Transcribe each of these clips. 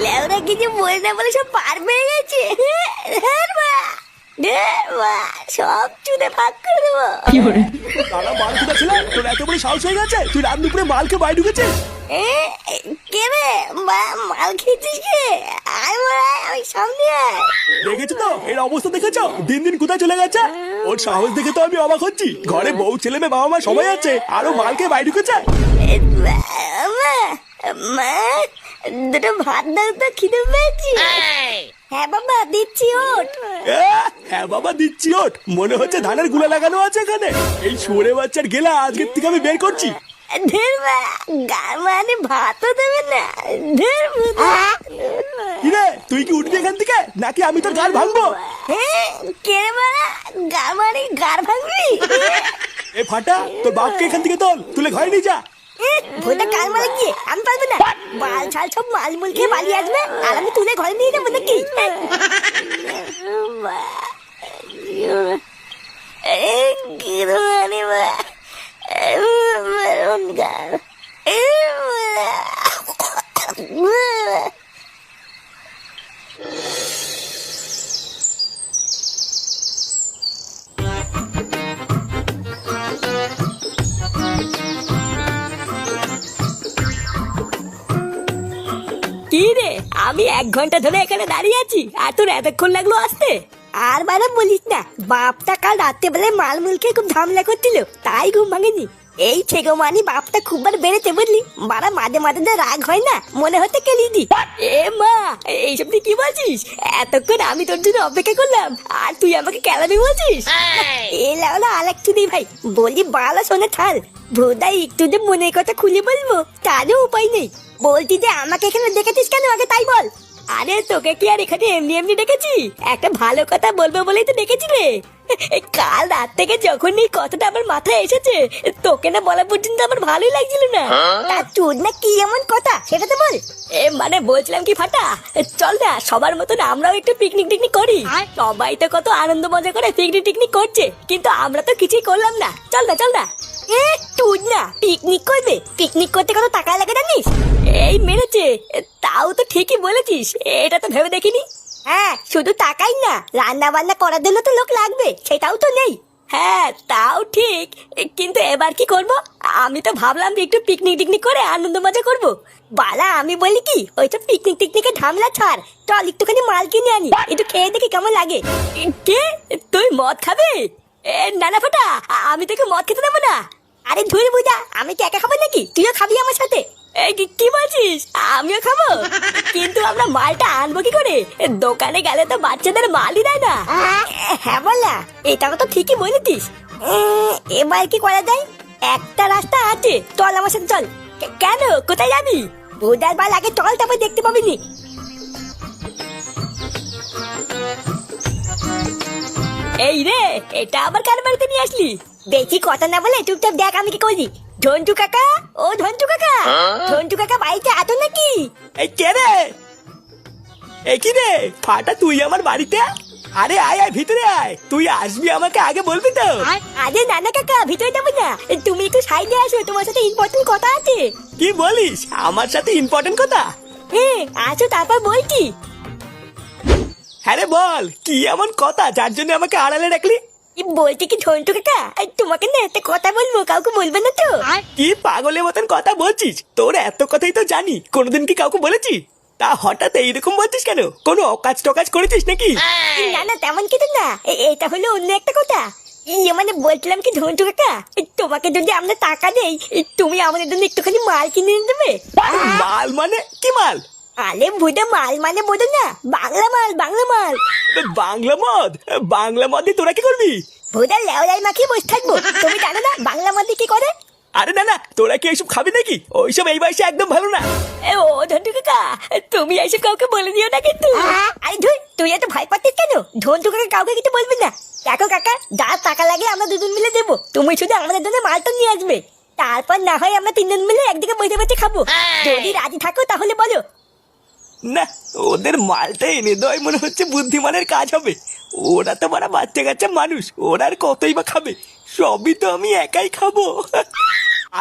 লেওরা কিছু বলে না বলে সব পার পেয়ে গেছে। সব চুদে ফাঁক করে দেবো। তারা মাল কোথা ছিল? তোর এত বড় সাহস হয়ে গেছে তুই রাত দুপুরে মালকে বাড়ি ঢুকেছিস? কে রে মাল খেয়েছিস কে? আয় মারা আমি সামনে আয়। দেখেছো তো এর অবস্থা, দেখেছো দিন দিন কোথায় চলে গেছে? ওর সাহস দেখে তো আমি অবাক হচ্ছি। ঘরে বউ ছেলে মেয়ে বাবা মা সবাই আছে, আরো মালকে বাড়ি ঢুকেছে। মা দুটো ভাত দাও তো, খিদে পেয়েছি। হ্যাঁ বাবা দিচ্ছি, ওঠ। হ্যাঁ বাবা দিচ্ছি, ওঠ। মনে হচ্ছে ধানের গুলা লাগানো আছে এখানে। এই শুয়োরে বাচ্চার গেলা আজকের থেকে আমি বের করছি। ধের মা গার মানে ভাতও দেবে না। ধের কিরে তুই কি উঠবি এখান থেকে নাকি আমি তোর গাল ভাঙবো? কে মা গার মানে গার ভাঙবি? এ ফাটা, তোর বাপকে এখান থেকে তোল, তুলে ঘরে নিয়ে যা। ভোটা কাল মারে গিয়ে আমি পারবো না। মাল ছাল সব মাল মুল খেয়ে পালিয়ে আসবে আর আমি তুলে ঘরে নিয়ে যাবো নাকি? কি রে, আমি 1 ঘন্টা ধরে এখানে দাঁড়িয়ে আছি আর তোর এতক্ষণ লাগলো আসতে? আর বারে বলিস না, বাপটা কাল রাত্রে বেলায় মাল মুল খেয়ে খুব ঝামেলা করছিল, তাই ঘুম ভাঙেনি। এই ছেগো মানি বাপটা খুব বার বেড়েছে বুঝলি। বারা মাঝে মাঝে তো রাগ হয় না, মনে হতে কেলি দি। এ মা এইসব তুই কি বলছিস? এতক্ষণ আমি তোর জন্য অপেক্ষা করলাম আর তুই আমাকে কেলাবি বলছিস? এ লাউলা আলেকটু দি ভাই, বলি বালা শোনে থাল। ভোদাই একটু যে মনের কথা খুলে বলবো তারও উপায় নেই। বলছি যে আমাকে এখানে দেখেছিস কেন, আগে তাই বল। আরে তোকে কি আর এখানে এমনি এমনি ডেকেছি? একটা ভালো কথা বলবো বলেই তো ডেকেছি রে। কাল রাত থেকে যখন এই কথাটা আমার মাথায় এসেছে, তোকে না বলা পর্যন্ত আমার ভালোই লাগছিল না। তার চোদ না কি এমন কথা সেটা তো বল। মানে বলছিলাম কি ফাটা, চল না সবার মতন আমরাও একটু পিকনিক টিকনিক করি। সবাই তো কত আনন্দ মজা করে পিকনিক টিকনিক করছে, কিন্তু আমরা তো কিছুই করলাম না। চল না চল না। তুই না পিকনিক করবে? পিকনিক করতে কত টাকা লাগে জানিস? এই মেরেছে। তাও তো ঠিকই বলেছিস, এটা তো ভেবে দেখিনি। হ্যাঁ শুধু টাকাই না, রান্না বান্না করার জন্য তো লোক লাগবে, সেটাও তো নেই। হ্যাঁ তাও ঠিক, কিন্তু এবার কি করব? আমি তো ভাবলাম যে একটু পিকনিক টিকনিক করে আনন্দ মজা করব। বালা আমি বলি কি, ওইসব পিকনিক টিকনিকে ঝামেলা ছাড়, চল একটুখানি মাল কিনে আনি, একটু খেয়ে দেখি কেমন লাগে। কে তুই মদ খাবে? না না ফাটা, আমি তোকে মদ খেতে দেবো না। আরে ধুর বুঝা, আমি কি একা খাবো নাকি? তুইও খাবি আমার সাথে? কি বলছিস? আমিও খাবো? কিন্তু আমরা মালটা আনবো কি করে? দোকানে গেলে তো বাচ্চাদের মালই দেয় না। হ্যাঁ বলা, এটা তো ঠিকই বলেছিস। এবার কি করা যায়? একটা রাস্তা আছে, চল আমার সাথে চল। কেন, কোথায় যাবি? বুধার বাল আগে চল, তারপর দেখতে পাবি নি। এই রে, এটা আবার কার বাড়িতে নিয়ে আসলি? বেশি কথা না বলে চুপচাপ দেখ আমি কি করি। ঝন্টু কাকা, ও ঝন্টু কাকা, ঝন্টু কাকা বাড়িতে আতো নাকি? এই কে রে? এ কি রে ফাটা, তুই আমার বাড়িতে? আরে আয় আয় ভিতরে আয়, তুই আসবি আমাকে আগে বলবি তো। আরে নানা কাকা ভিতরে যাবো না, তুমি একটু সাইডে আসো, তোমার সাথে ইম্পর্টেন্ট কথা আছে। কি বলিস? আমার সাথে ইম্পর্টেন্ট কথা? হ্যাঁ আসো, তারপর বলছি। হ্যাঁ রে বল, কি এমন কথা যার জন্য আমাকে আড়ালে রাখলি? বলছি কি ঝন্টু কাকা, তোমাকে না একটা কথা বলবো, কাউকে বলবে না তো? কি পাগলের মতন কথা বলছিস? তোর এত কথাই তো জানি, কোনোদিন কি কাউকে বলেছি? তা হঠাৎ এইরকম বলছিস কেন? কোনো অকাজ টকাজ করেছিস নাকি? না না তেমন কিছু না, এটা হলো অন্য একটা কথা। মানে বলছিলাম কি ঝন্টু কাকা, তোমাকে যদি আমরা টাকা দেই, তুমি আমাদের জন্য একটুখানি মাল কিনে এনে দেবে। মাল মানে কি মাল? আরে বুঝে মাল মানে বোঝো না, বাংলা মাল, বাংলা মাল। বাংলা মদ? বাংলা মদ দিয়ে তোরা কি করবি? ভোদার লেওলাই মাখিয়ে বসে থাকবো, তুমি জানো না বাংলা মধ্যে কি করে? আরে না না, তোরা কি এইসব খাবি নাকি? ওইসব এই বয়সে একদম ভালো না। ও ঝন্টু কাকা, তুমি এইসব কাউকে বলে দিও না কিন্তু। আরে ধুই, তুই এত ভয় পাচ্ছিস কেন? ঝন্টু কাকা কাউকে কিছু বলবি না। দেখো কাকা, যা টাকা লাগে আমরা দুজন মিলে দেবো, তুমি শুধু আমাদের জন্য মালটা নিয়ে আসবে। তারপর না হয় আমরা 3 জন মিলে একদিকে বসে বসে খাবো। যদি রাজি থাকো তাহলে বলো। না, ওদের মালটা এনে দেওয়াই মনে হচ্ছে বুদ্ধিমানের কাজ হবে। ওরা তো বড় বাচ্চা কাচ্চা মানুষ, ওরা আর কতই বা খাবে? সবই তো আমি একাই খাবো।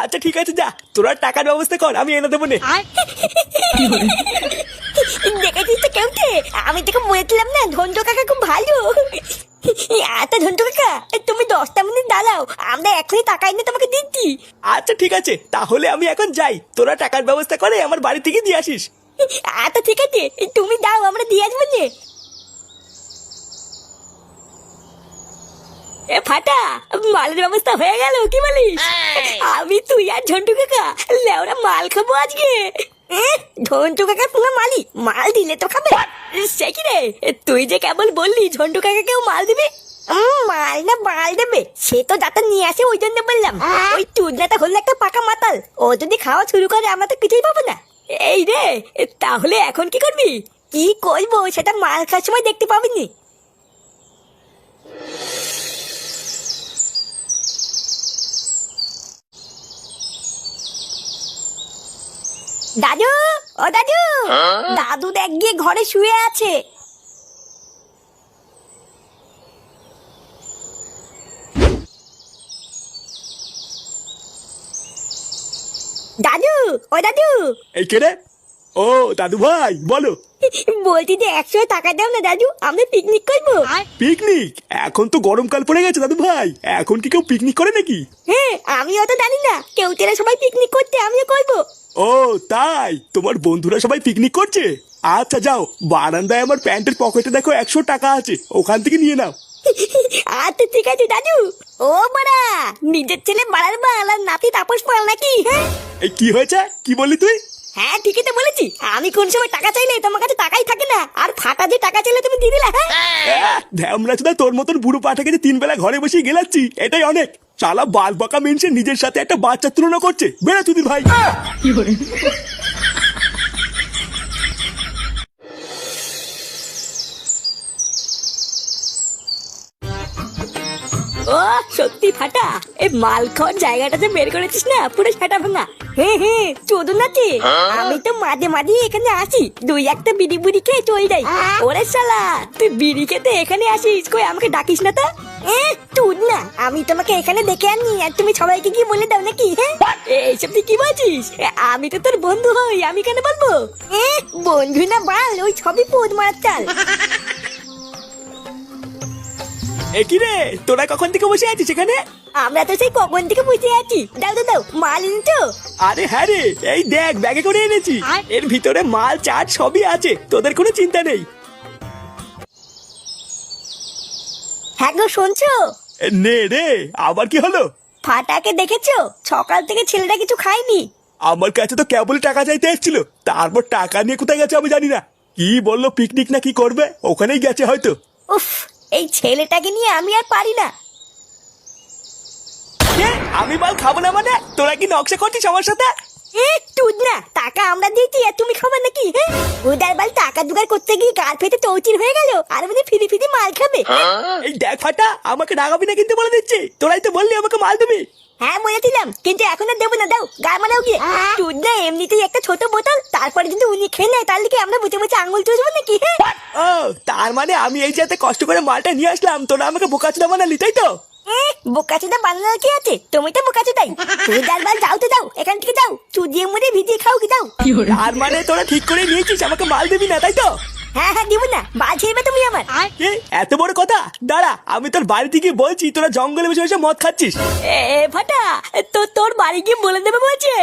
আচ্ছা ঠিক আছে, যা তোরা টাকার ব্যবস্থা কর, আমি এনে দেবো নে। দেখেছিস তো কেউটে, আমি তোকে বলেছিলাম না ঝন্টু কাকা খুব ভালো। আচ্ছা ঝন্টু কাকা, তুমি 10টা মিনিট দাঁড়াও, আমরা এখনই টাকা এনে তোমাকে দিচ্ছি। আচ্ছা ঠিক আছে, তাহলে আমি এখন যাই, তোরা টাকার ব্যবস্থা করে আমার বাড়ি থেকে দিয়ে আসিস। আচ্ছা ঠিক আছে, তুমি দাও, আমরা দিয়ে আসবো যে। এ ফাটা, মালের ব্যবস্থা হয়ে গেল, কি বলিস? আমি তুই আর ঝন্টু কাকা লেওরা মাল খাবো আজকে। ঝন্টু কাকা পুরো মালি, মাল দিলে তো খাবে। সে কি রে, তুই যে কেবল বললি ঝন্টু কাকা কেউ মাল দিবে। মাল না মাল দেবে সে তো দাতা নিয়ে আসে, ওই জন্য বললাম। ওই চুদনাটা হলো একটা পাকা মাতাল, ও যদি খাওয়া শুরু করে আমরা তো কিছুই পাবো না। এই রে, তাহলে এখন কি করবি? কি করবো সেটা মাল খাওয়ার সময় দেখতে পাবিনি। দাদু, ও দাদু, দাদু দেখ গিয়ে ঘরে শুয়ে আছে। দাদু, ও দাদু। এই কে রে? ও দাদু ভাই, বলো। বলছি যে 100 টাকা দাও না দাদু, আমরা পিকনিক করবো। পিকনিক? এখন তো গরমকাল পড়ে গেছে দাদু ভাই, এখন কি কেউ পিকনিক করে নাকি? হ্যাঁ, আমিও তো জানি না, কেউ তেরা সবাই পিকনিক করতে, আমিও করবো। ও তাই, তোমার বন্ধুরা সবাই পিকনিক করছে? আচ্ছা যাও, বারান্দায় আমার প্যান্টের পকেটে দেখো 100 টাকা আছে, ওখান থেকে নিয়ে নাও। আচ্ছা ঠিক আছে দাদু। ও বাড়া, নিজের ছেলে বাড়ার বাল আর নাতি তাপস পাল নাকি? হ্যাঁ এই কি হয়েছে, কি বললি তুই? হ্যাঁ ঠিকই তো বলেছি, আমি কোন সময় টাকা চাইলে তোমার কাছে টাকাই থাকে না, আর ফাটা যে টাকা চাইলে তুমি দিয়ে দিলে। হ্যাঁ ধ্যামরা চোদা, তোর মতন বুড়ো পাঠাকে যে 3 বেলা ঘরে বসে গেলাচ্ছি এটাই অনেক। শালা বাল বাঁকা মেনছে নিজের সাথে একটা বাচ্চার তুলনা করছে, বেড়া চুদির ভাই। ও সত্যি ফাটা, এই মাল খাওয়ার জায়গাটাতে বের করেছিস না, পুরো সেটা ভাঙা। হ্যাঁ হ্যাঁ, চোদন আছে। আমি তো মাঝে মাঝে এখানে আসি, 2-1টা বিড়ি বুড়ি খেয়ে চলে যাই। ওরে শালা, তুই বিড়ি খেতে এখানে আসিস, কই আমাকে ডাকিস না তো? তুই না, আমি তোমাকে এখানে দেখে আনি আর তুমি সবাইকে কি বলে দাও নাকি? হ্যাঁ এইসব তুই কি বলছিস? আমি তো তোর বন্ধু হই, আমি কেন বলবো? বন্ধু না বাল, ওই সবই পোদ মারার চাল। এ কি রে, তোরা কখন থেকে বসে আছিস এখানে? আমরা তো সেই কখন থেকে বুঝে আছি। দাও দাও দাও, মাল এনেছো? আরে হ্যাঁ রে, এই দেখ ব্যাগে করে এনেছি, এর ভিতরে মাল চাট সবই আছে, তোদের কোনো চিন্তা নেই। হ্যাঁ গো, শুনছো? নে রে, আবার কি হলো? ফাটাকে দেখেছো? সকাল থেকে ছেলেটা কিছু খায়নি। আমার কাছে তো কেবল টাকা চাইতে এসেছিল, তারপর টাকা নিয়ে কোথায় গেছে আমি জানি না। কি বললো পিকনিক না কি করবে, ওখানেই গেছে হয়তো। উফ, এই ছেলেটাকে নিয়ে আমি আর পারি না। আমি মাল খাবো না মানে? তোরা কি নকশা করছিস আমার সাথে? তুই না, টাকা আমরা দিয়েছি আর তুমি খাবে নাকি? উদার বাল টাকা জোগাড় করতে গিয়ে গাল ফেটে চৌচির হয়ে গেল, আর মানে ফিরি ফিরি মাল খাবে। এই দেখ ফাটা, আমাকে রাগাবি না কিন্তু বলে দিচ্ছি, তোরাই তো বললি আমাকে মাল দিবি। হ্যাঁ বলেছিলাম, কিন্তু এখন আর দেবো না, দাও গা মারাও গিয়ে। তুই না এমনিতেই একটা ছোট বোতল, তারপরে যদি উনি খেয়ে নেয় তাহলে কি আমরা বুঝে বুঝে আঙুল চুষবো নাকি? ও তার মানে আমি এই যাতে কষ্ট করে মালটা নিয়ে আসলাম, তোরা আমাকে বোকাচোদা বানালি তাই তো? বোকাচোদা বানানোর কি আছে, তুমি তো বোকাচোদাই। তুই ডালবাল যাও তো যাও, এখান থেকে যাও, চুদিয়ে মুড়ে ভিজিয়ে খাও কি যাও। তার মানে তোরা ঠিক করে নিয়েছিস আমাকে মাল দিবি না তাই তো? হ্যাঁ হ্যাঁ, দিব না, বাল ছেড়বে তুমি আমার। কি এত বড় কথা? দাঁড়া, আমি তোর বাড়ি থেকে বলছি, তোরা জঙ্গলে বসে বসে মদ খাচ্ছিস। ফাটা, তো তোর বাড়ি গিয়ে বলে দেবে বলছে।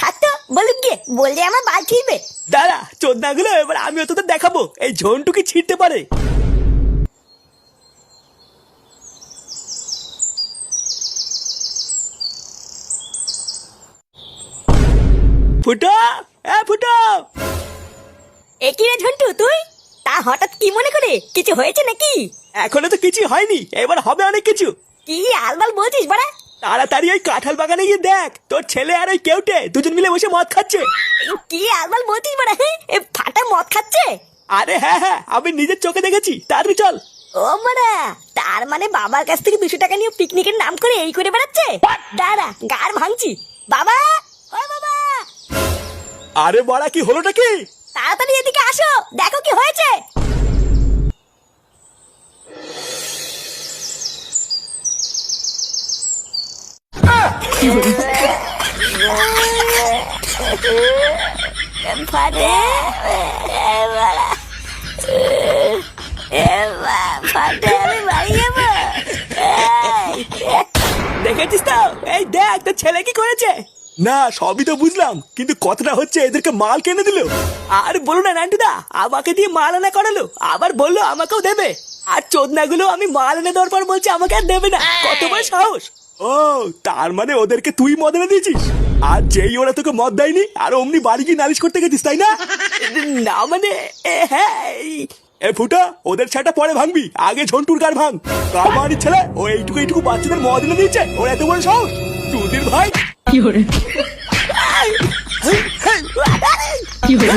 থাকতো বলুক গিয়ে, বললে আমার বাল ছিড়বে। দাঁড়া চোদনাগুলো, এবার আমিও তোদের দেখাবো এই ঝন্টু কি ছিঁড়তে পারে। ফুটো, ফুটো। একই রে ঝন্টু, তুই তা হঠাৎ কি মনে করে? কিছু হয়েছে নাকি? এখনো তো কিছু হয়নি, এবার হবে অনেক কিছু। কি আলবাল বলছিস বাড়া? তাড়াতাড়ি ওই কাঁঠাল বাগানে গিয়ে দেখ, তোর ছেলে আর ওই কেউটে দুজন মিলে বসে মদ খাচ্ছে। কি আলবাল বলছিস বাড়া? ফাটা মদ খাচ্ছে? আরে হ্যাঁ হ্যাঁ, আমি নিজের চোখে দেখেছি, তাড়াতাড়ি চল। ও বাড়া, তার মানে বাবার কাছ থেকে 200 টাকা নিয়ে পিকনিকের নাম করে এই করে বেড়াচ্ছে? দাঁড়া, গার ভাঙছি। বাবা, ও বাবা। আরে বড়া, কি হলোটা কি? তাড়াতাড়ি এদিকে আসো, দেখো কি হয়েছে। ফাটে ফাটে আমি বাড়ি যাবো। দেখেছিস তো, এই দেখ তোর ছেলে কি করেছে। না সবই তো বুঝলাম, কিন্তু কথাটা হচ্ছে এদেরকে মাল কেনে দিল। আর বলো না নান্টুদা, আমাকে দিয়ে মাল আনা করালো, আবার বললো আমাকেও দেবে। আর চোদনাগুলো আমি মাল এনে দেওয়ার পর বলছে আমাকে আর দেবে না। কত বড় সাহস! ও তার মানে ওদেরকে তুই মদ এনে দিয়েছিস, আর যেই ওরা তোকে মদ দেয়নি আর অমনি বাড়ি গিয়ে নালিশ করতে গেছিস, তাই না? না মানে হ্যাঁ। এ ফুটা, ওদের ছাটা পরে ভাঙবি, আগে ঝন্টুর গার ভাঙ। কার বাড়ির ছেলে ও এইটুকু এইটুকু বাচ্চাদের মদ এনে দিয়েছে, ওর এত বড় সাহস! চুদির ভাই কি হরে কি হরে